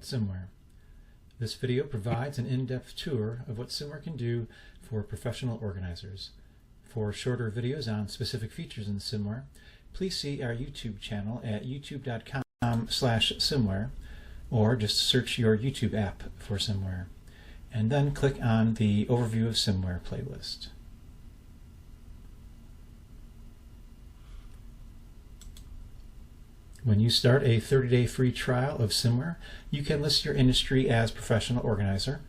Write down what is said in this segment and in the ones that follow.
SMMware. This video provides an in-depth tour of what SMMware can do for professional organizers. For shorter videos on specific features in SMMware, please see our YouTube channel at youtube.com/SMMware, or just search your YouTube app for SMMware, and then click on the Overview of SMMware playlist. When you start a 30-day free trial of SMMware, you can list your industry as professional organizer,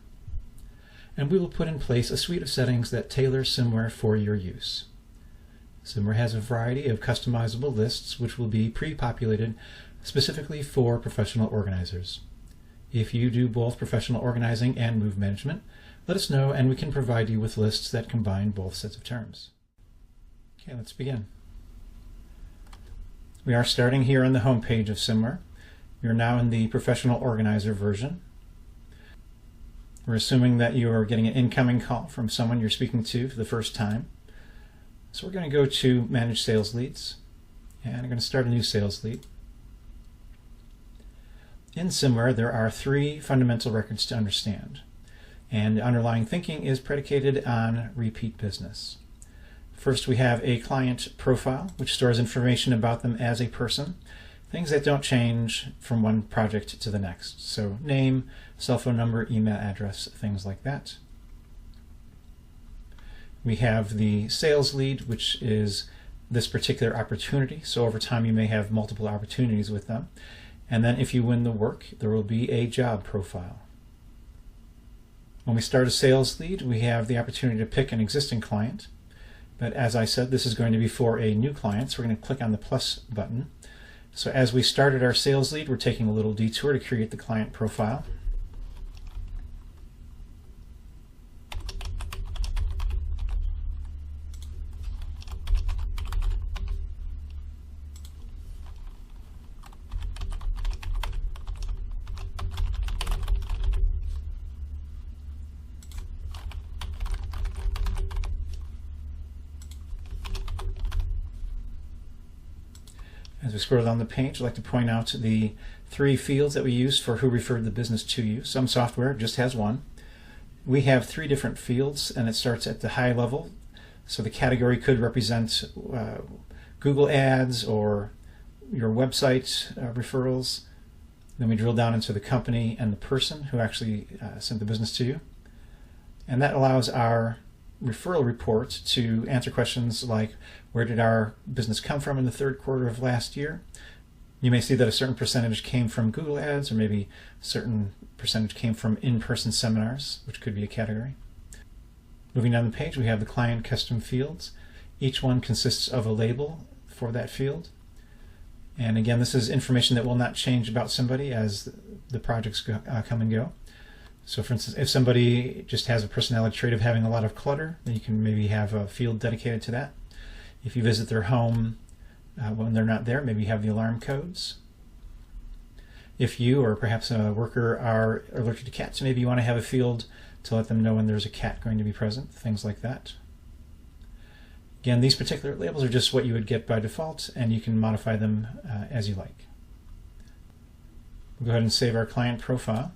and we will put in place a suite of settings that tailor SMMware for your use. SMMware has a variety of customizable lists which will be pre-populated specifically for professional organizers. If you do both professional organizing and move management, let us know and we can provide you with lists that combine both sets of terms. Okay, let's begin. We are starting here on the home page of SMMware. You're now in the professional organizer version. We're assuming that you are getting an incoming call from someone you're speaking to for the first time. So we're going to go to Manage Sales Leads, and I'm going to start a new sales lead. In SMMware, there are three fundamental records to understand, and the underlying thinking is predicated on repeat business. First, we have a client profile, which stores information about them as a person, things that don't change from one project to the next. So name, cell phone number, email address, things like that. We have the sales lead, which is this particular opportunity. So over time, you may have multiple opportunities with them. And then if you win the work, there will be a job profile. When we start a sales lead, we have the opportunity to pick an existing client. But as I said, this is going to be for a new client, so we're going to click on the plus button. So as we started our sales lead, we're taking a little detour to create the client profile. As we scroll down the page, I'd like to point out the three fields that we use for who referred the business to you. Some software just has one. We have three different fields, and it starts at the high level. So the category could represent Google Ads or your website referrals. Then we drill down into the company and the person who actually sent the business to you. And that allows our referral report to answer questions like, where did our business come from in the third quarter of last year? You may see that a certain percentage came from Google Ads, or maybe a certain percentage came from in-person seminars, which could be a category. Moving down the page, we have the client custom fields. Each one consists of a label for that field. And again, this is information that will not change about somebody as the projects come and go. So for instance, if somebody just has a personality trait of having a lot of clutter, then you can maybe have a field dedicated to that. If you visit their home when they're not there, maybe you have the alarm codes. If you or perhaps a worker are allergic to cats, maybe you want to have a field to let them know when there's a cat going to be present, things like that. Again, these particular labels are just what you would get by default, and you can modify them as you like. We'll go ahead and save our client profile.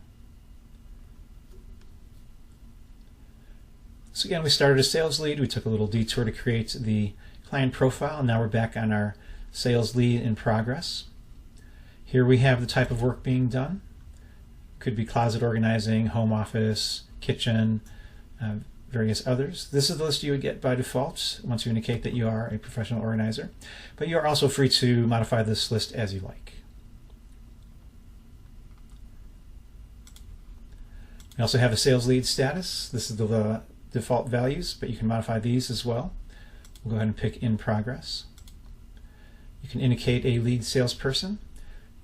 So again, we started a sales lead. We took a little detour to create the client profile, and now we're back on our sales lead in progress. Here we have the type of work being done. Could be closet organizing, home office, kitchen, various others. This is the list you would get by default once you indicate that you are a professional organizer, but you are also free to modify this list as you like. We also have a sales lead status. This is the default values, but you can modify these as well. We'll go ahead and pick in progress. You can indicate a lead salesperson.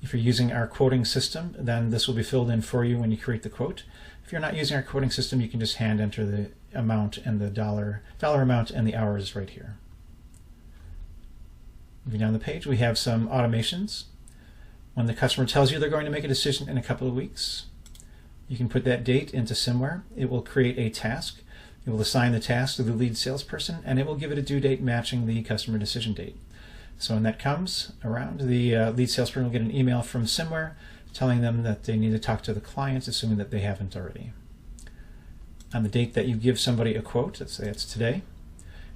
If you're using our quoting system, then this will be filled in for you when you create the quote. If you're not using our quoting system, you can just hand enter the amount and the dollar amount and the hours right here. Moving down the page, we have some automations. When the customer tells you they're going to make a decision in a couple of weeks, you can put that date into SMMware. It will create a task. It will assign the task to the lead salesperson, and it will give it a due date matching the customer decision date. So when that comes around, the lead salesperson will get an email from SMMware telling them that they need to talk to the client, assuming that they haven't already. On the date that you give somebody a quote, let's say it's today,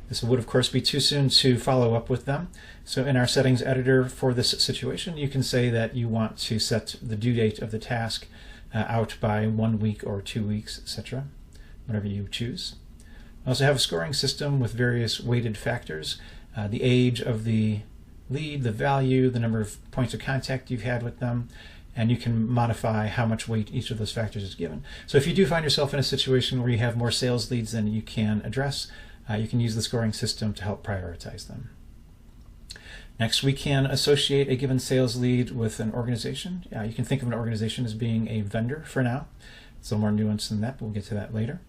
this would of course be too soon to follow up with them. So in our settings editor for this situation, you can say that you want to set the due date of the task out by 1 week or 2 weeks, etc., whatever you choose. We also have a scoring system with various weighted factors, the age of the lead, the value, the number of points of contact you've had with them, and you can modify how much weight each of those factors is given. So if you do find yourself in a situation where you have more sales leads than you can address, you can use the scoring system to help prioritize them. Next, we can associate a given sales lead with an organization. You can think of an organization as being a vendor for now. It's a little more nuanced than that, but we'll get to that later.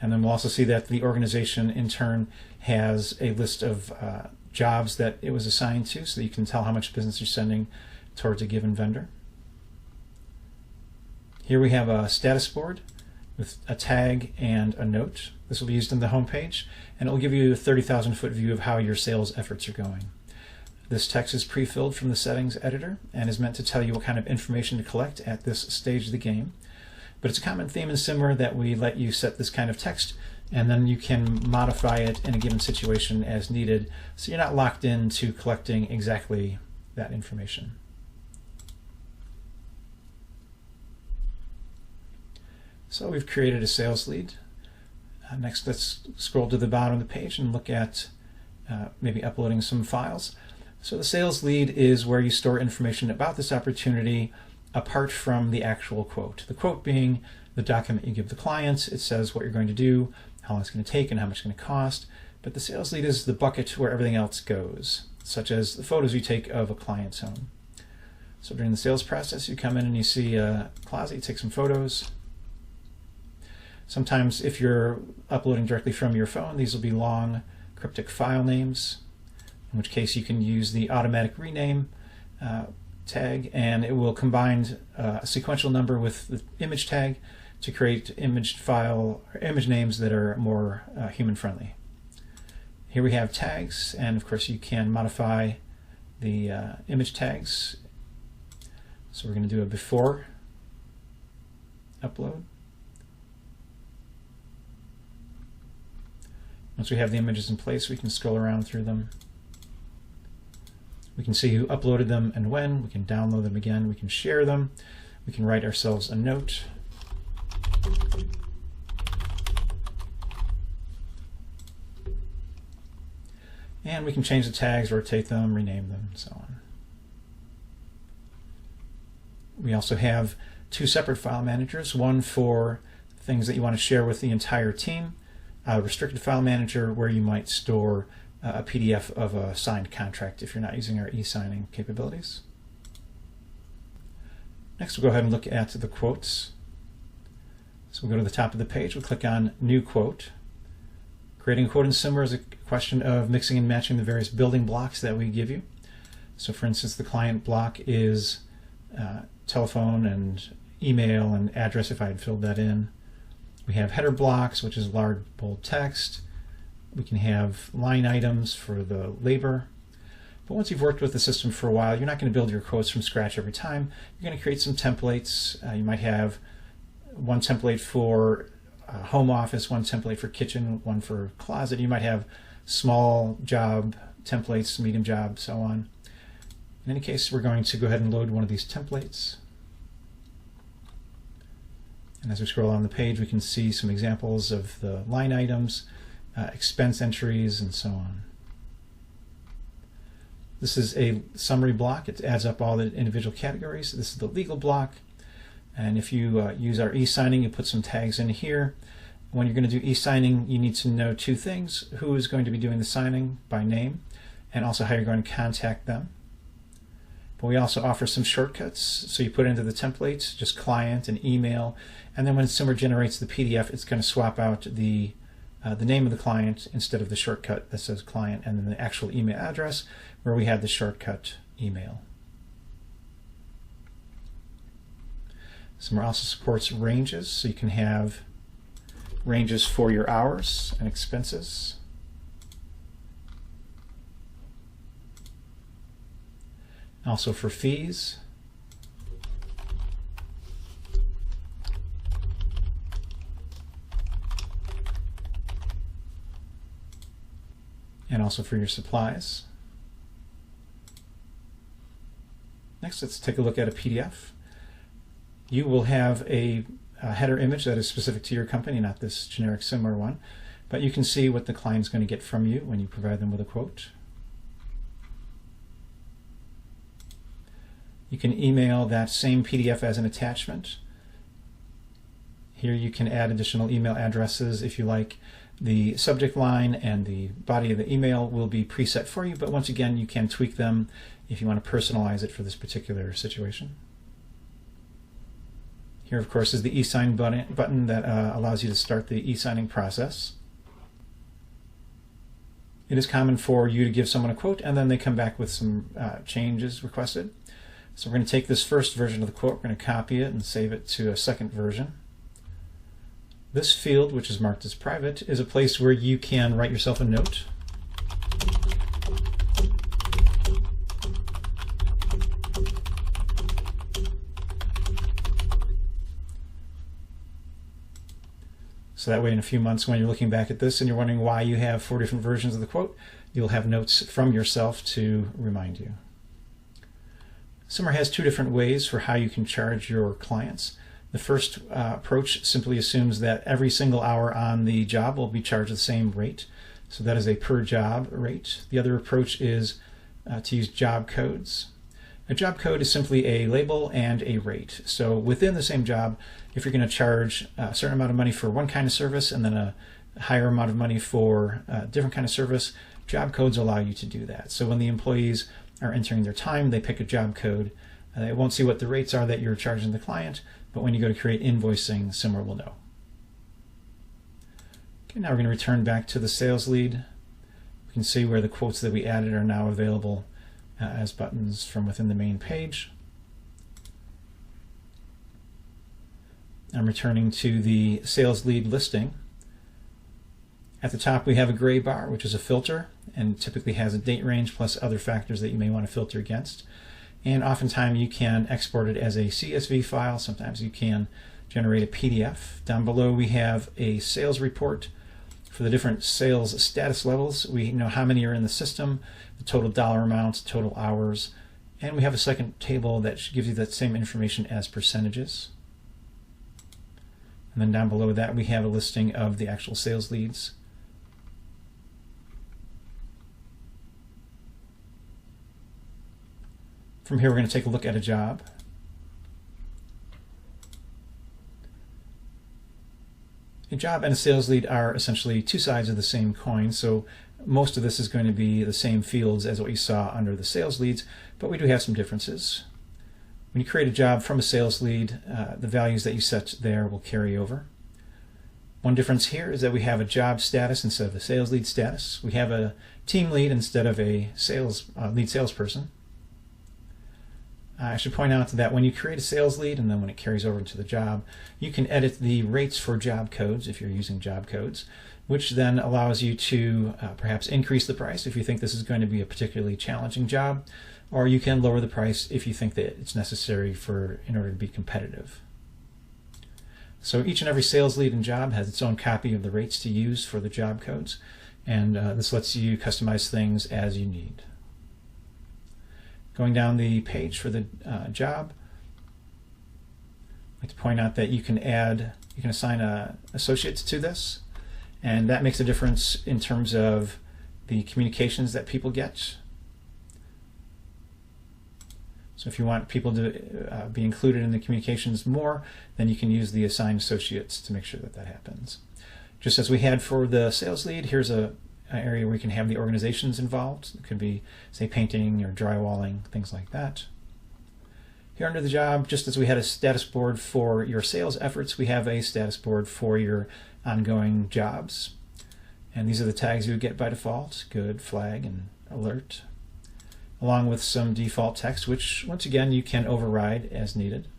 And then we'll also see that the organization in turn has a list of jobs that it was assigned to, so that you can tell how much business you're sending towards a given vendor. Here we have a status board with a tag and a note. This will be used in the home page, and it will give you a 30,000-foot view of how your sales efforts are going. This text is pre-filled from the settings editor and is meant to tell you what kind of information to collect at this stage of the game. But it's a common theme in SMMware that we let you set this kind of text, and then you can modify it in a given situation as needed, so you're not locked into collecting exactly that information. So we've created a sales lead. Next, let's scroll to the bottom of the page and look at maybe uploading some files. So the sales lead is where you store information about this opportunity apart from the actual quote. The quote being the document you give the client. It says what you're going to do, how long it's going to take, and how much it's going to cost. But the sales lead is the bucket where everything else goes, such as the photos you take of a client's home. So during the sales process, you come in and you see a closet, you take some photos. Sometimes if you're uploading directly from your phone, these will be long cryptic file names, in which case you can use the automatic rename tag, and it will combine a sequential number with the image tag to create image file or image names that are more human friendly. Here we have tags, and of course you can modify the image tags. So we're going to do a before upload. Once we have the images in place, we can scroll around through them. We can see who uploaded them and when. We can download them again. We can share them. We can write ourselves a note. And we can change the tags, rotate them, rename them, and so on. We also have two separate file managers, one for things that you want to share with the entire team, a restricted file manager where you might store a PDF of a signed contract if you're not using our e-signing capabilities. Next, we'll go ahead and look at the quotes. So we'll go to the top of the page, we'll click on New Quote. Creating a quote in SMMware is a question of mixing and matching the various building blocks that we give you. So for instance, the client block is telephone and email and address if I had filled that in. We have header blocks, which is large bold text. We can have line items for the labor. But once you've worked with the system for a while, you're not going to build your quotes from scratch every time. You're going to create some templates. You might have one template for home office, one template for kitchen, one for closet. You might have small job templates, medium job, so on. In any case, we're going to go ahead and load one of these templates. And as we scroll on the page, we can see some examples of the line items, expense entries, and so on. This is a summary block. It adds up all the individual categories. This is the legal block. And if you use our e-signing, you put some tags in here. When you're going to do e-signing, you need to know two things: who is going to be doing the signing by name, and also how you're going to contact them. But we also offer some shortcuts. So you put into the templates just client and email, and then when SMMware generates the PDF, it's going to swap out the name of the client instead of the shortcut that says client, and then the actual email address where we have the shortcut email. SMMware also supports ranges, so you can have ranges for your hours and expenses. Also for fees. And also for your supplies. Next, let's take a look at a PDF. You will have a header image that is specific to your company, not this generic SMMware one, but you can see what the client's going to get from you when you provide them with a quote. You can email that same PDF as an attachment. Here you can add additional email addresses if you like. The subject line and the body of the email will be preset for you, but once again you can tweak them if you want to personalize it for this particular situation. Here, of course, is the e-sign button that allows you to start the e-signing process. It is common for you to give someone a quote and then they come back with some changes requested. So we're going to take this first version of the quote, we're going to copy it and save it to a second version. This field, which is marked as private, is a place where you can write yourself a note. So that way in a few months when you're looking back at this and you're wondering why you have 4 different versions of the quote, you'll have notes from yourself to remind you. SMMware has 2 different ways for how you can charge your clients. The first approach simply assumes that every single hour on the job will be charged the same rate. So that is a per job rate. The other approach is to use job codes. A job code is simply a label and a rate. So within the same job, if you're going to charge a certain amount of money for one kind of service and then a higher amount of money for a different kind of service, job codes allow you to do that. So when the employees are entering their time, they pick a job code. They won't see what the rates are that you're charging the client, but when you go to create invoicing, SMMware will know. Okay, now we're going to return back to the sales lead. We can see where the quotes that we added are now available as buttons from within the main page. I'm returning to the sales lead listing. At the top we have a gray bar, which is a filter, and typically has a date range plus other factors that you may want to filter against. And oftentimes you can export it as a CSV file. Sometimes you can generate a PDF. Down below we have a sales report for the different sales status levels. We know how many are in the system, the total dollar amounts, total hours, and we have a second table that gives you that same information as percentages. And then down below that we have a listing of the actual sales leads. From here we're going to take a look at a job. A job and a sales lead are essentially 2 sides of the same coin, so most of this is going to be the same fields as what you saw under the sales leads, but we do have some differences. When you create a job from a sales lead, the values that you set there will carry over. One difference here is that we have a job status instead of a sales lead status. We have a team lead instead of a lead salesperson. I should point out that when you create a sales lead and then when it carries over into the job, you can edit the rates for job codes if you're using job codes, which then allows you to perhaps increase the price if you think this is going to be a particularly challenging job, or you can lower the price if you think that it's necessary in order to be competitive. So each and every sales lead and job has its own copy of the rates to use for the job codes, and this lets you customize things as you need. Going down the page for the job, I'd like to point out that you can assign associates to this, and that makes a difference in terms of the communications that people get. So if you want people to be included in the communications more, then you can use the assign associates to make sure that that happens. Just as we had for the sales lead, here's an area where you can have the organizations involved. It could be, say, painting or drywalling, things like that. Here under the job, just as we had a status board for your sales efforts, we have a status board for your ongoing jobs. And these are the tags you would get by default: good, flag, and alert, along with some default text, which once again you can override as needed.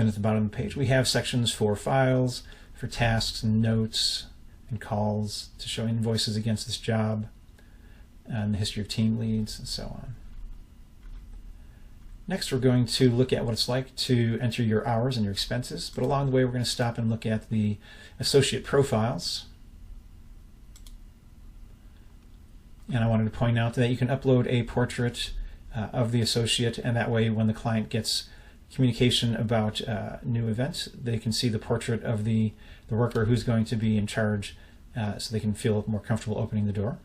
Then at the bottom of the page, we have sections for files, for tasks and notes and calls to show invoices against this job, and the history of team leads, and so on. Next, we're going to look at what it's like to enter your hours and your expenses, but along the way we're going to stop and look at the associate profiles. And I wanted to point out that you can upload a portrait of the associate, and that way when the client gets communication about new events, they can see the portrait of the worker who's going to be in charge, so they can feel more comfortable opening the door.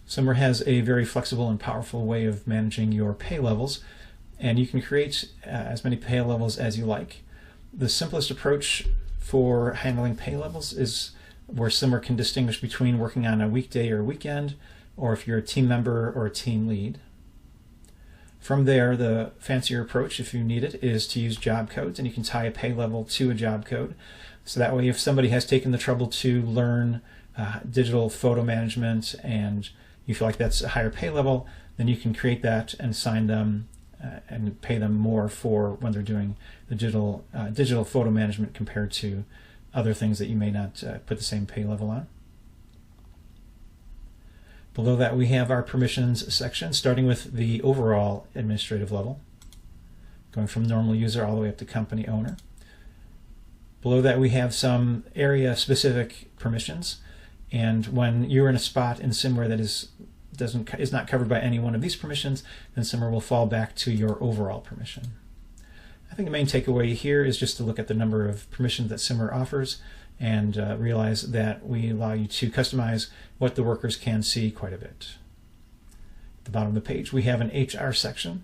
SMMware has a very flexible and powerful way of managing your pay levels, and you can create as many pay levels as you like. The simplest approach for handling pay levels is where SMMware can distinguish between working on a weekday or weekend, or if you're a team member or a team lead. From there, the fancier approach, if you need it, is to use job codes, and you can tie a pay level to a job code. So that way, if somebody has taken the trouble to learn digital photo management and you feel like that's a higher pay level, then you can create that and assign them and pay them more for when they're doing the digital photo management compared to other things that you may not put the same pay level on. Below that, we have our permissions section, starting with the overall administrative level, going from normal user all the way up to company owner. Below that, we have some area-specific permissions, and when you're in a spot in SMMware that is not covered by any one of these permissions, then SMMware will fall back to your overall permission. I think the main takeaway here is just to look at the number of permissions that SMMware offers and realize that we allow you to customize what the workers can see quite a bit. At the bottom of the page, we have an HR section.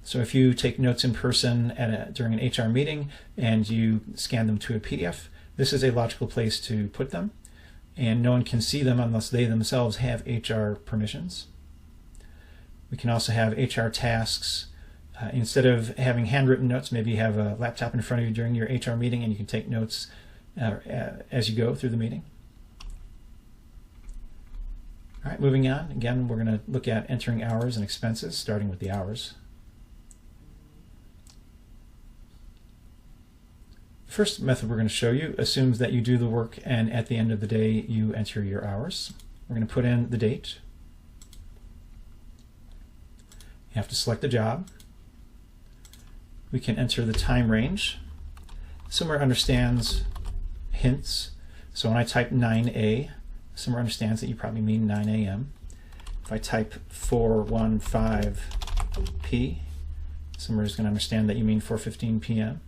So if you take notes in person during an HR meeting and you scan them to a PDF, this is a logical place to put them, and no one can see them unless they themselves have HR permissions. We can also have HR tasks. Instead of having handwritten notes, maybe you have a laptop in front of you during your HR meeting and you can take notes as you go through the meeting. All right, moving on. Again, we're going to look at entering hours and expenses, starting with the hours. The first method we're going to show you assumes that you do the work and at the end of the day you enter your hours. We're going to put in the date. You have to select the job. We can enter the time range. SMMware understands hints, so when I type 9A, SMMware understands that you probably mean 9 a.m. If I type 415P, SMMware is going to understand that you mean 4:15 p.m.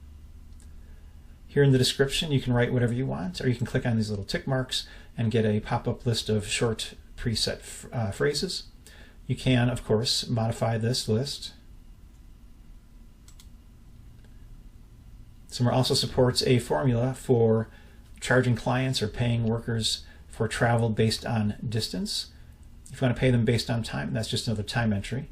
Here in the description, you can write whatever you want, or you can click on these little tick marks and get a pop-up list of short preset phrases. You can, of course, modify this list. SMMware also supports a formula for charging clients or paying workers for travel based on distance. If you want to pay them based on time, that's just another time entry.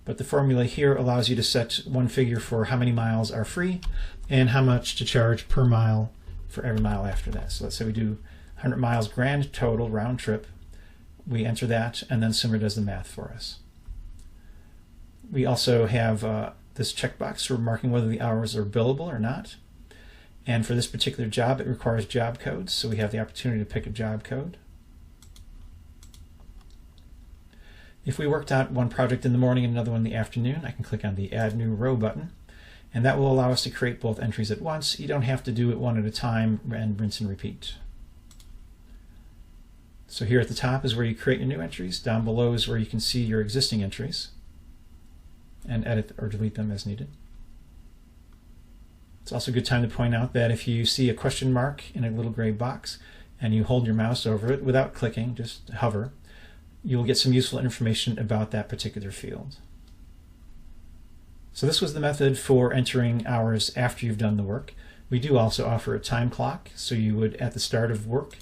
But the formula here allows you to set one figure for how many miles are free and how much to charge per mile for every mile after that. So let's say we do 100 miles grand total round trip. We enter that, and then SMMware does the math for us. We also have this checkbox for marking whether the hours are billable or not. And for this particular job, it requires job codes, so we have the opportunity to pick a job code. If we worked out one project in the morning and another one in the afternoon, I can click on the Add New Row button, and that will allow us to create both entries at once. You don't have to do it one at a time and rinse and repeat. So here at the top is where you create your new entries. Down below is where you can see your existing entries and edit or delete them as needed. It's also a good time to point out that if you see a question mark in a little gray box and you hold your mouse over it without clicking, just hover, you will get some useful information about that particular field. So this was the method for entering hours after you've done the work. We do also offer a time clock, so you would, at the start of work,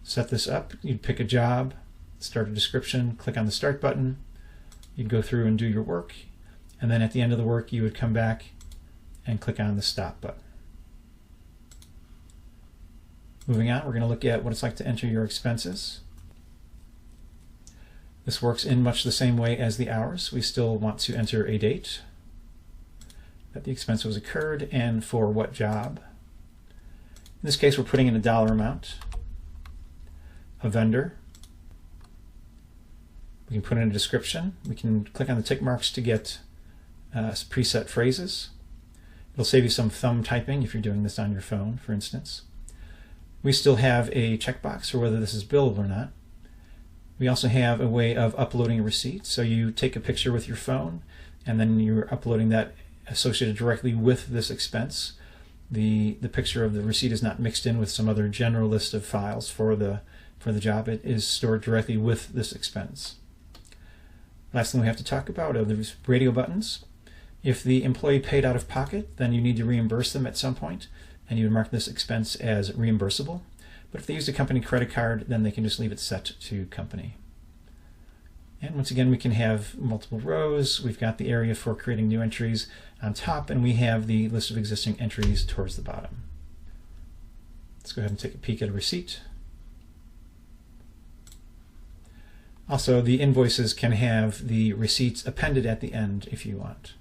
set this up. You'd pick a job, start a description, click on the Start button, you'd go through and do your work, and then at the end of the work you would come back and click on the Stop button. Moving on, we're going to look at what it's like to enter your expenses. This works in much the same way as the hours. We still want to enter a date that the expense was incurred and for what job. In this case, we're putting in a dollar amount, a vendor. We can put in a description. We can click on the tick marks to get preset phrases. It'll save you some thumb typing if you're doing this on your phone, for instance. We still have a checkbox for whether this is billable or not. We also have a way of uploading a receipt. So you take a picture with your phone and then you're uploading that associated directly with this expense. The picture of the receipt is not mixed in with some other general list of files for the job. It is stored directly with this expense. Last thing we have to talk about are the radio buttons. If the employee paid out of pocket, then you need to reimburse them at some point, and you would mark this expense as reimbursable. But if they used a company credit card, then they can just leave it set to company. And once again, we can have multiple rows. We've got the area for creating new entries on top, and we have the list of existing entries towards the bottom. Let's go ahead and take a peek at a receipt. Also, the invoices can have the receipts appended at the end if you want.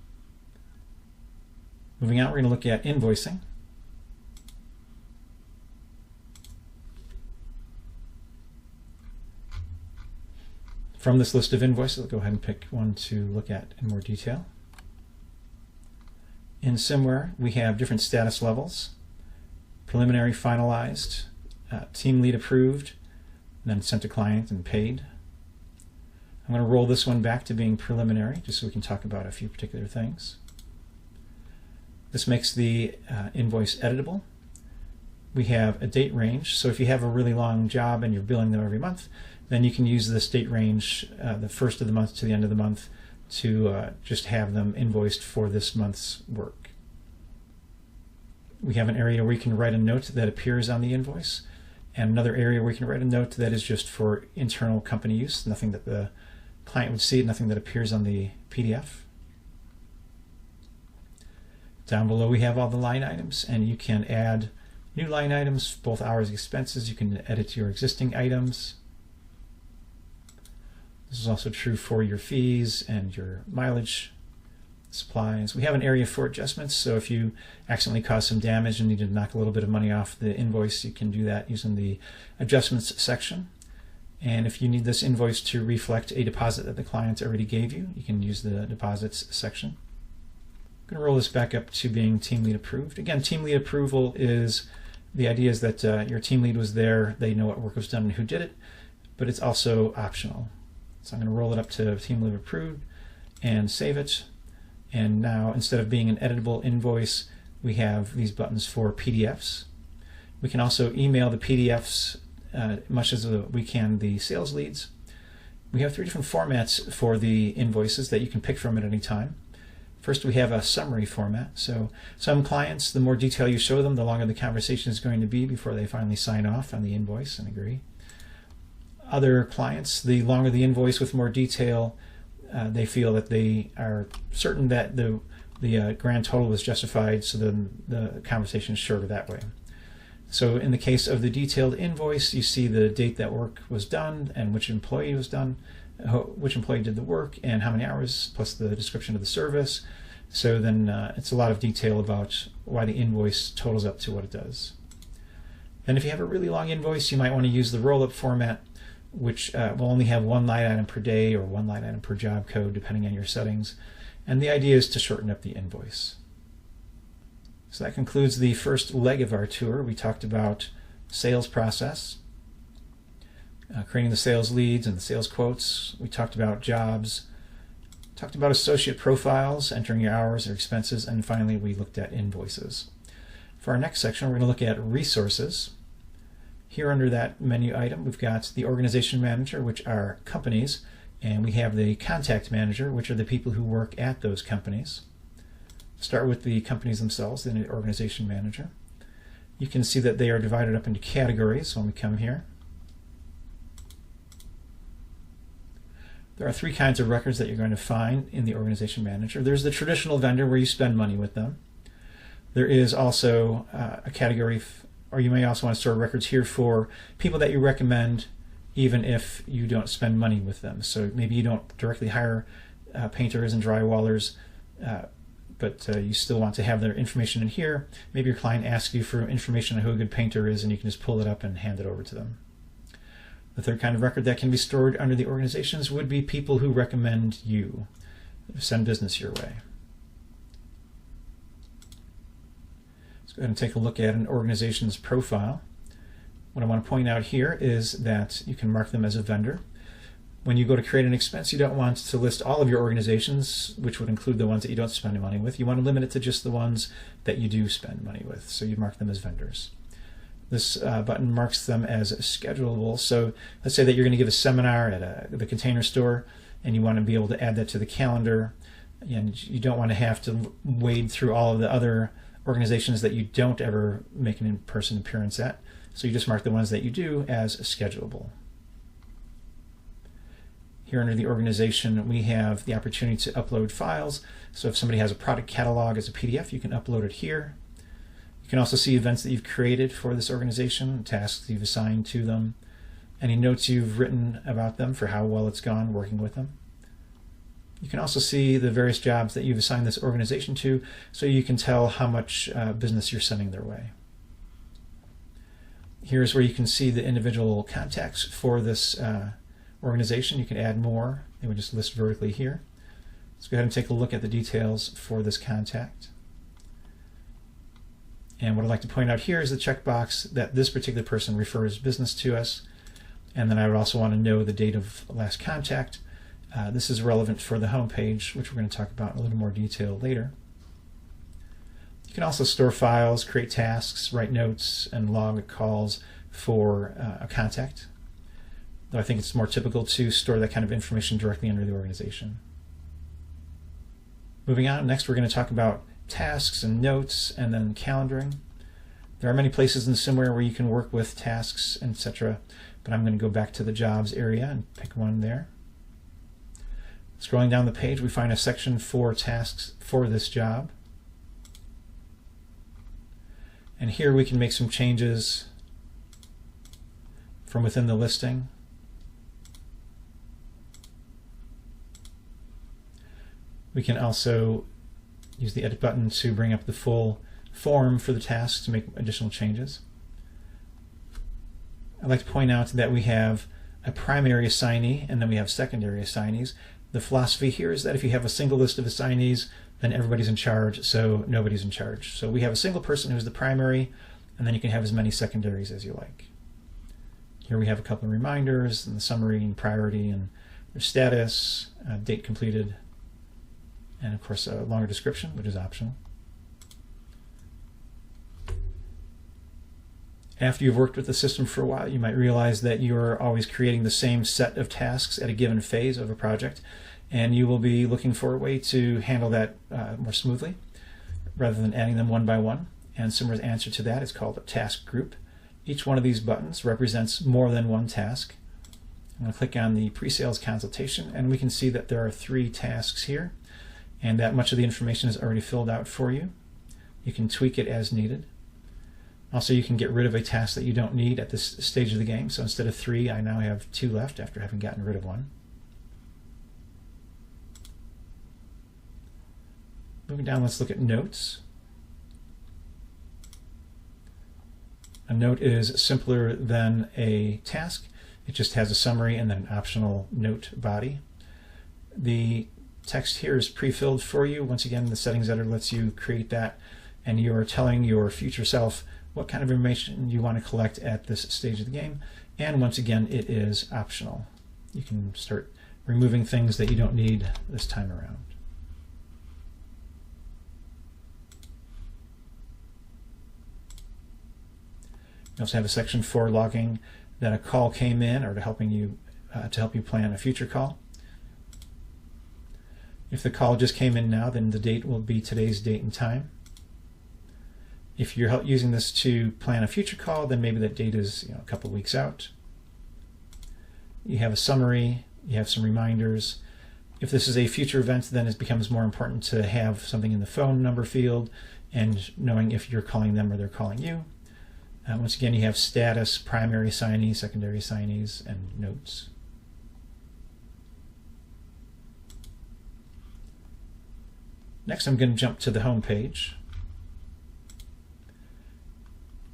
Moving on, we're going to look at invoicing. From this list of invoices, I'll go ahead and pick one to look at in more detail. In SMMware, we have different status levels: preliminary, finalized, team lead approved, then sent to client and paid. I'm going to roll this one back to being preliminary just so we can talk about a few particular things. This makes the invoice editable. We have a date range, so if you have a really long job and you're billing them every month, then you can use this date range, the first of the month to the end of the month, to just have them invoiced for this month's work. We have an area where you can write a note that appears on the invoice, and another area where you can write a note that is just for internal company use, nothing that the client would see, nothing that appears on the PDF. Down below we have all the line items, and you can add new line items, both hours and expenses. You can edit your existing items. This is also true for your fees and your mileage, supplies. We have an area for adjustments, so if you accidentally cause some damage and need to knock a little bit of money off the invoice, you can do that using the adjustments section. And if you need this invoice to reflect a deposit that the client already gave you, you can use the deposits section. I'm going to roll this back up to being team lead approved. Again, team lead approval is the idea is that your team lead was there, they know what work was done and who did it, but it's also optional. So I'm going to roll it up to team lead approved and save it. And now, instead of being an editable invoice, we have these buttons for PDFs. We can also email the PDFs much as we can the sales leads. We have 3 different formats for the invoices that you can pick from at any time. First, we have a summary format. So some clients, the more detail you show them, the longer the conversation is going to be before they finally sign off on the invoice and agree. Other clients, the longer the invoice with more detail, they feel that they are certain that the grand total was justified, so then the conversation is shorter that way. So in the case of the detailed invoice, you see the date that work was done and which employee was done, which employee did the work, and how many hours, plus the description of the service. So then it's a lot of detail about why the invoice totals up to what it does. Then if you have a really long invoice, you might want to use the roll-up format, which will only have 1 line item per day or 1 line item per job code, depending on your settings. And the idea is to shorten up the invoice. So that concludes the first leg of our tour. We talked about sales process, creating the sales leads and the sales quotes. We talked about jobs, talked about associate profiles, entering your hours or expenses, and finally we looked at invoices. For our next section, we're going to look at resources. Here under that menu item, we've got the organization manager, which are companies, and we have the contact manager, which are the people who work at those companies. Start with the companies themselves, then the organization manager. You can see that they are divided up into categories when we come here. There are 3 kinds of records that you're going to find in the organization manager. There's the traditional vendor where you spend money with them. There is also a category, or you may also want to store records here for people that you recommend even if you don't spend money with them. So maybe you don't directly hire painters and drywallers, but you still want to have their information in here. Maybe your client asks you for information on who a good painter is, and you can just pull it up and hand it over to them. The third kind of record that can be stored under the organizations would be people who recommend you, send business your way. Let's go ahead and take a look at an organization's profile. What I want to point out here is that you can mark them as a vendor. When you go to create an expense, you don't want to list all of your organizations, which would include the ones that you don't spend money with. You want to limit it to just the ones that you do spend money with, so you mark them as vendors. This button marks them as schedulable. So let's say that you're going to give a seminar at the Container Store, and you want to be able to add that to the calendar, and you don't want to have to wade through all of the other organizations that you don't ever make an in-person appearance at. So you just mark the ones that you do as schedulable. Here under the organization, we have the opportunity to upload files. So if somebody has a product catalog as a PDF, you can upload it here. You can also see events that you've created for this organization, tasks you've assigned to them, any notes you've written about them for how well it's gone working with them. You can also see the various jobs that you've assigned this organization to, so you can tell how much business you're sending their way. Here's where you can see the individual contacts for this organization. You can add more. They would just list vertically here. Let's go ahead and take a look at the details for this contact. And what I'd like to point out here is the checkbox that this particular person refers business to us. And then I would also want to know the date of last contact. This is relevant for the home page, which we're going to talk about in a little more detail later. You can also store files, create tasks, write notes, and log calls for a contact. Though I think it's more typical to store that kind of information directly under the organization. Moving on, next we're going to talk about tasks and notes and then calendaring. There are many places in SMMware where you can work with tasks, etc., but I'm going to go back to the jobs area and pick one there. Scrolling down the page, we find a section for tasks for this job. And here we can make some changes from within the listing. We can also use the edit button to bring up the full form for the task to make additional changes. I'd like to point out that we have a primary assignee and then we have secondary assignees. The philosophy here is that if you have a single list of assignees, then everybody's in charge, so nobody's in charge. So we have a single person who's the primary, and then you can have as many secondaries as you like. Here we have a couple of reminders and the summary and priority and their status, date completed, and of course a longer description, which is optional. After you've worked with the system for a while, you might realize that you're always creating the same set of tasks at a given phase of a project, and you will be looking for a way to handle that more smoothly rather than adding them one by one. And SMMware's answer to that is called a task group. Each one of these buttons represents more than one task. I'm going to click on the pre-sales consultation, and we can see that there are 3 tasks here, and that much of the information is already filled out for you. You can tweak it as needed. Also, you can get rid of a task that you don't need at this stage of the game. So instead of 3, I now have 2 left after having gotten rid of 1. Moving down, let's look at notes. A note is simpler than a task. It just has a summary and then an optional note body. The text here is pre-filled for you. Once again, the settings editor lets you create that, and you are telling your future self what kind of information you want to collect at this stage of the game. And once again, it is optional. You can start removing things that you don't need this time around. You also have a section for logging that a call came in or to help you plan a future call. If the call just came in now, then the date will be today's date and time. If you're using this to plan a future call, then maybe that date is a couple weeks out. You have a summary, you have some reminders. If this is a future event, then it becomes more important to have something in the phone number field and knowing if you're calling them or they're calling you. Once again, you have status, primary assignees, secondary assignees, and notes. Next, I'm going to jump to the home page.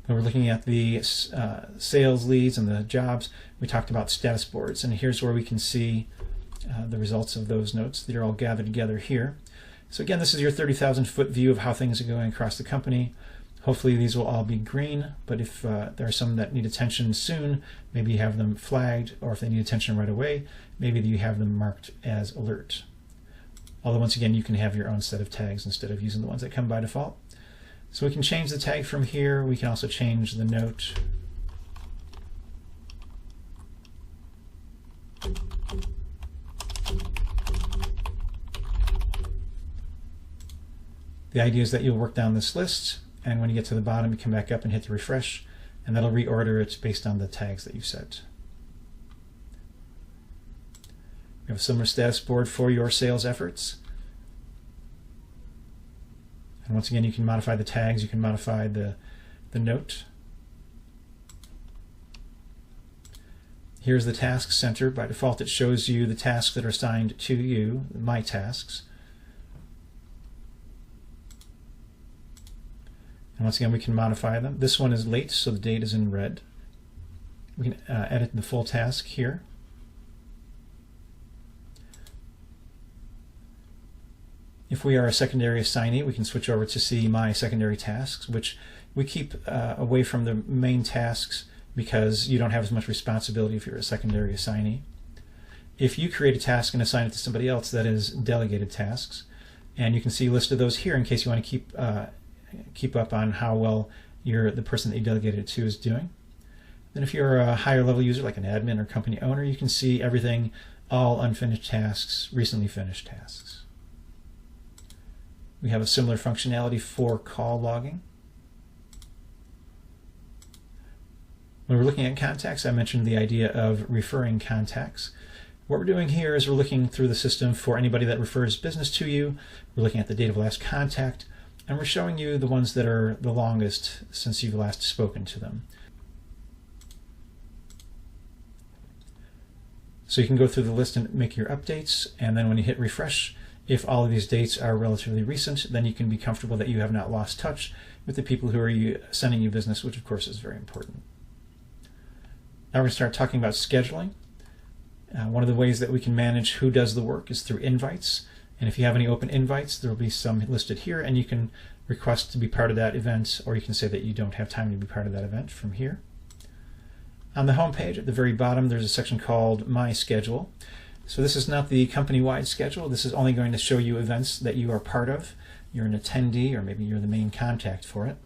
When we're looking at the sales leads and the jobs, we talked about status boards, and here's where we can see the results of those notes. They're all gathered together here. So again, this is your 30,000-foot view of how things are going across the company. Hopefully these will all be green, but if there are some that need attention soon, maybe you have them flagged, or if they need attention right away, maybe you have them marked as alert. Although once again, you can have your own set of tags instead of using the ones that come by default. So we can change the tag from here. We can also change the note. The idea is that you'll work down this list, and when you get to the bottom, you come back up and hit the refresh, and that'll reorder it based on the tags that you've set. We have a similar status board for your sales efforts. And once again, you can modify the tags, you can modify the note. Here's the task center. By default, it shows you the tasks that are assigned to you, my tasks. And once again, we can modify them. This one is late, so the date is in red. We can edit the full task here. If we are a secondary assignee, we can switch over to see my secondary tasks, which we keep away from the main tasks because you don't have as much responsibility if you're a secondary assignee. If you create a task and assign it to somebody else, that is delegated tasks. And you can see a list of those here in case you want to keep up on how well the person that you delegated it to is doing. Then if you're a higher level user like an admin or company owner, you can see everything, all unfinished tasks, recently finished tasks. We have a similar functionality for call logging. When we're looking at contacts, I mentioned the idea of referring contacts. What we're doing here is we're looking through the system for anybody that refers business to you. We're looking at the date of last contact, and we're showing you the ones that are the longest since you've last spoken to them. So you can go through the list and make your updates, and then when you hit refresh, if all of these dates are relatively recent, then you can be comfortable that you have not lost touch with the people who are sending you business, which of course is very important. Now we're going to start talking about scheduling. One of the ways that we can manage who does the work is through invites. And if you have any open invites, there will be some listed here, and you can request to be part of that event, or you can say that you don't have time to be part of that event from here. On the home page at the very bottom, there's a section called My Schedule. So this is not the company-wide schedule. This is only going to show you events that you are part of. You're an attendee, or maybe you're the main contact for it.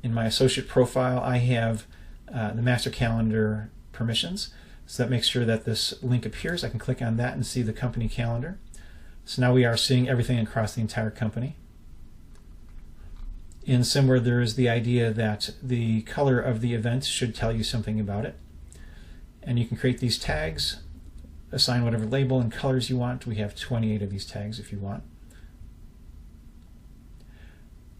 In my associate profile, I have the master calendar permissions. So that makes sure that this link appears. I can click on that and see the company calendar. So now we are seeing everything across the entire company. In SMMware, there is the idea that the color of the event should tell you something about it. And you can create these tags, assign whatever label and colors you want. We have 28 of these tags if you want.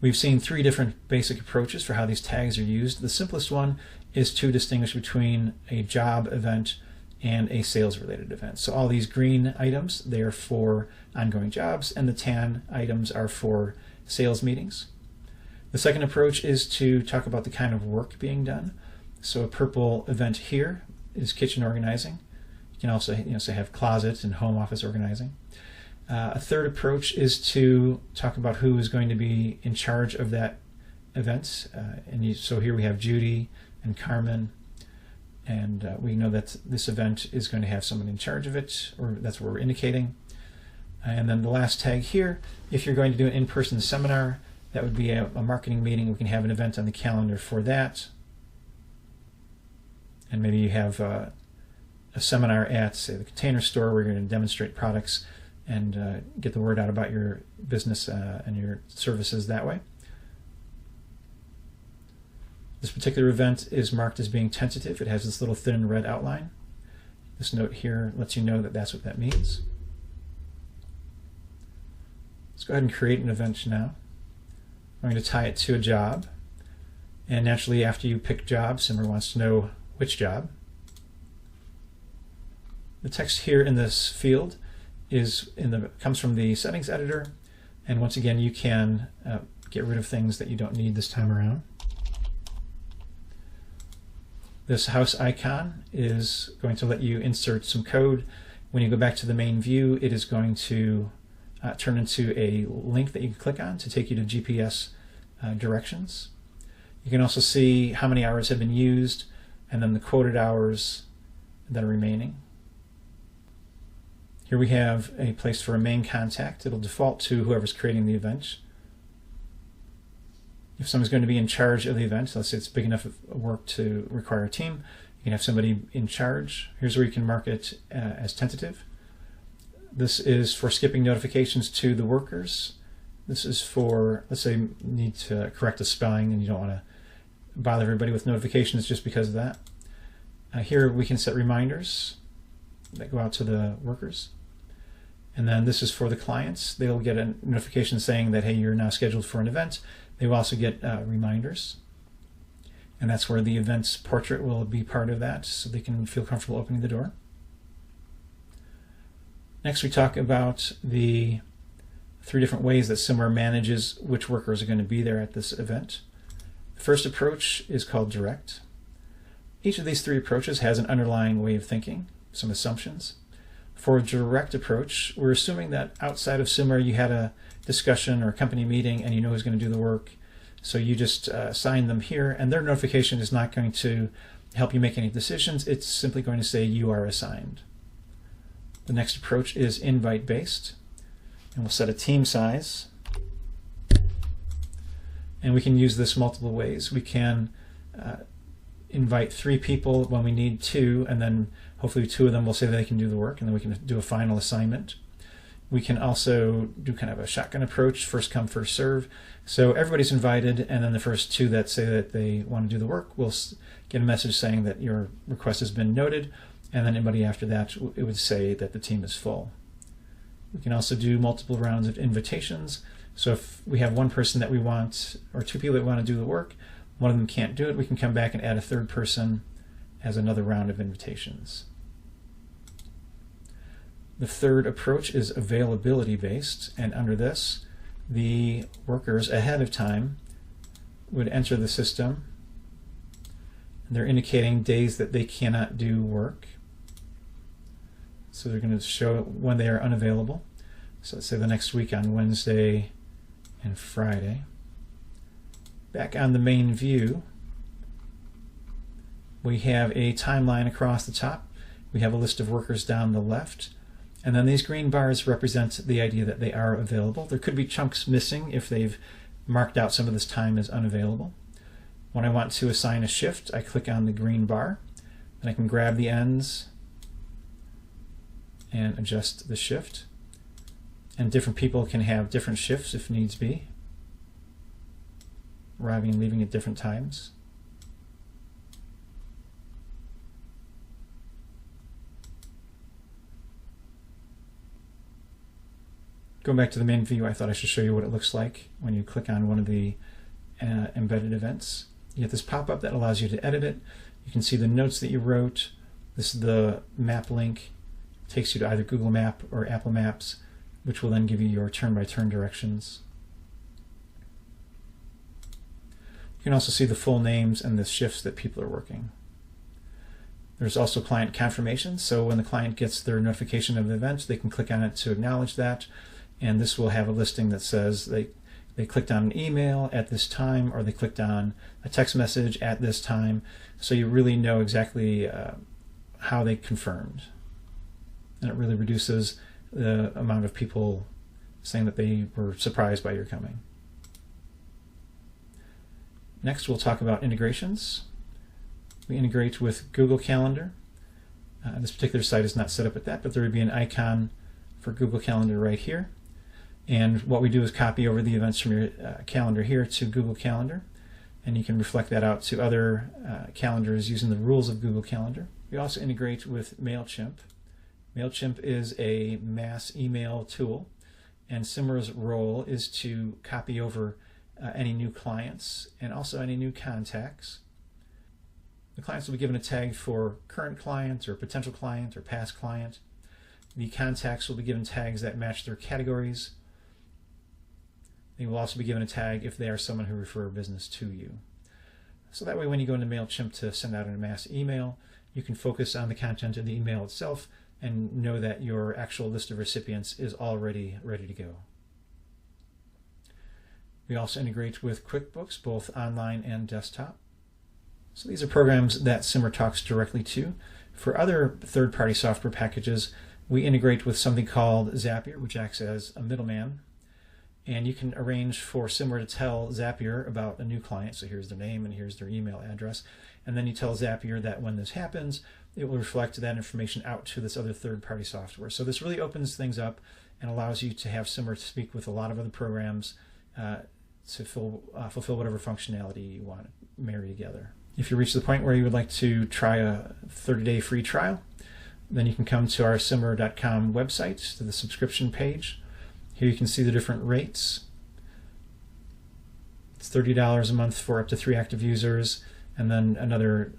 We've seen 3 different basic approaches for how these tags are used. The simplest one is to distinguish between a job event and a sales-related event. So all these green items, they are for ongoing jobs, and the tan items are for sales meetings. The second approach is to talk about the kind of work being done. So a purple event here is kitchen organizing. You can also say have closet and home office organizing. A third approach is to talk about who is going to be in charge of that event. So here we have Judy and Carmen, and we know that this event is going to have someone in charge of it, or that's what we're indicating. And then the last tag here, if you're going to do an in-person seminar, that would be a marketing meeting. We can have an event on the calendar for that. And maybe you have a seminar at, say, the Container Store where you're going to demonstrate products and get the word out about your business and your services that way. This particular event is marked as being tentative. It has this little thin red outline. This note here lets you know that that's what that means. Let's go ahead and create an event now. I'm going to tie it to a job. And naturally, after you pick job, SMMware wants to know which job. The text here in this field comes from the settings editor, and once again you can get rid of things that you don't need this time around. This house icon is going to let you insert some code. When you go back to the main view, it is going to turn into a link that you can click on to take you to GPS directions. You can also see how many hours have been used and then the quoted hours that are remaining. Here we have a place for a main contact. It'll default to whoever's creating the event. If someone's going to be in charge of the event, let's say it's big enough of work to require a team, you can have somebody in charge. Here's where you can mark it as tentative. This is for skipping notifications to the workers. This is for, let's say you need to correct a spelling and you don't want to bother everybody with notifications just because of that. Here we can set reminders that go out to the workers. And then this is for the clients. They'll get a notification saying that, hey, you're now scheduled for an event. They will also get reminders. And that's where the event's portrait will be part of that, so they can feel comfortable opening the door. Next, we talk about the 3 different ways that SMMware manages which workers are going to be there at this event. The first approach is called direct. Each of these 3 approaches has an underlying way of thinking, some assumptions. For a direct approach, we're assuming that outside of SMMware you had a discussion or a company meeting and you know who's going to do the work. So you just assign them here, and their notification is not going to help you make any decisions. It's simply going to say you are assigned. The next approach is invite-based, and we'll set a team size. And we can use this multiple ways. We can invite 3 people when we need 2, and then hopefully 2 of them will say that they can do the work, and then we can do a final assignment. We can also do kind of a shotgun approach, first come, first serve. So everybody's invited, and then the first 2 that say that they want to do the work will get a message saying that your request has been noted, and then anybody after that, it would say that the team is full. We can also do multiple rounds of invitations. So if we have 1 person that we want, or 2 people that want to do the work, one of them can't do it, we can come back and add a 3rd person as another round of invitations. The 3rd approach is availability based, and under this, the workers ahead of time would enter the system. They're indicating days that they cannot do work. So they're going to show when they are unavailable. So let's say the next week on Wednesday and Friday. Back on the main view, we have a timeline across the top. We have a list of workers down the left. And then these green bars represent the idea that they are available. There could be chunks missing if they've marked out some of this time as unavailable. When I want to assign a shift, I click on the green bar, and I can grab the ends and adjust the shift. And different people can have different shifts if needs be, arriving and leaving at different times. Going back to the main view, I thought I should show you what it looks like when you click on one of the embedded events. You get this pop-up that allows you to edit it. You can see the notes that you wrote. This is the map link. It takes you to either Google Map or Apple Maps, which will then give you your turn-by-turn directions. You can also see the full names and the shifts that people are working. There's also client confirmation, so when the client gets their notification of the event, they can click on it to acknowledge that. And this will have a listing that says they clicked on an email at this time, or they clicked on a text message at this time, so you really know exactly how they confirmed. And it really reduces the amount of people saying that they were surprised by your coming. Next, we'll talk about integrations. We integrate with Google Calendar. This particular site is not set up with that, but there would be an icon for Google Calendar right here. And what we do is copy over the events from your calendar here to Google Calendar, and you can reflect that out to other calendars using the rules of Google Calendar. We also integrate with MailChimp. MailChimp is a mass email tool, and SMMware's role is to copy over any new clients, and also any new contacts. The clients will be given a tag for current client or potential client or past client. The contacts will be given tags that match their categories. They will also be given a tag if they are someone who referred business to you. So that way when you go into MailChimp to send out a mass email, you can focus on the content of the email itself and know that your actual list of recipients is already ready to go. We also integrate with QuickBooks, both online and desktop. So these are programs that SMMware talks directly to. For other third-party software packages, we integrate with something called Zapier, which acts as a middleman. And you can arrange for SMMware to tell Zapier about a new client. So here's their name and here's their email address. And then you tell Zapier that when this happens, it will reflect that information out to this other third-party software. So this really opens things up and allows you to have SMMware to speak with a lot of other programs to fulfill whatever functionality you want to marry together. If you reach the point where you would like to try a 30-day free trial, then you can come to our SMMware.com website, to the subscription page. Here you can see the different rates. It's $30 a month for up to 3 active users, and then another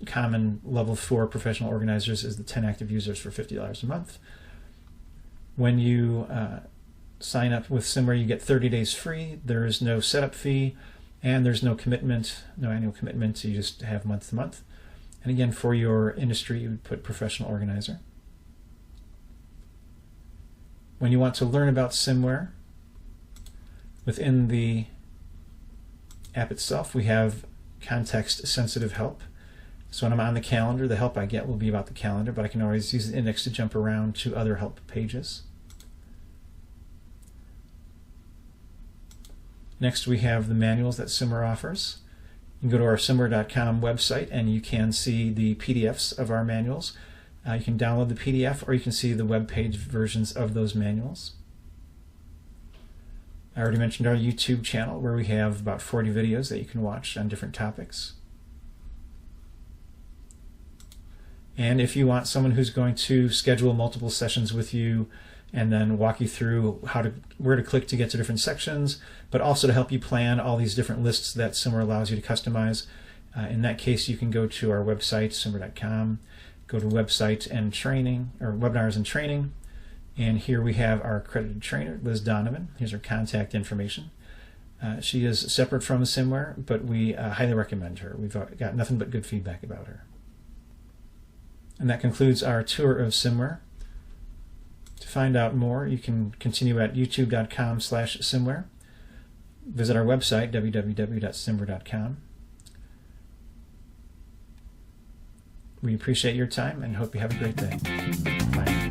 common level 4 professional organizers is the 10 active users for $50 a month. When you sign up with SMMware, you get 30 days free. There is no setup fee, and there's no commitment, no annual commitment. You just have month to month. And again, for your industry, you would put professional organizer. When you want to learn about SMMware, within the app itself, we have context-sensitive help. So when I'm on the calendar, the help I get will be about the calendar, but I can always use the index to jump around to other help pages. Next, we have the manuals that SMMware offers. You can go to our SMMware.com website and you can see the PDFs of our manuals. You can download the PDF or you can see the web page versions of those manuals. I already mentioned our YouTube channel where we have about 40 videos that you can watch on different topics. And if you want someone who's going to schedule multiple sessions with you and then walk you through where to click to get to different sections, but also to help you plan all these different lists that SMMware allows you to customize. In that case, you can go to our website, SMMware.com, go to website and training, or webinars and training, and here we have our accredited trainer, Liz Donovan. Here's her contact information. She is separate from SMMware, but we highly recommend her. We've got nothing but good feedback about her. And that concludes our tour of SMMware. To find out more, you can continue at youtube.com/SMMware. Visit our website, www.smmmware.com. We appreciate your time and hope you have a great day. Bye.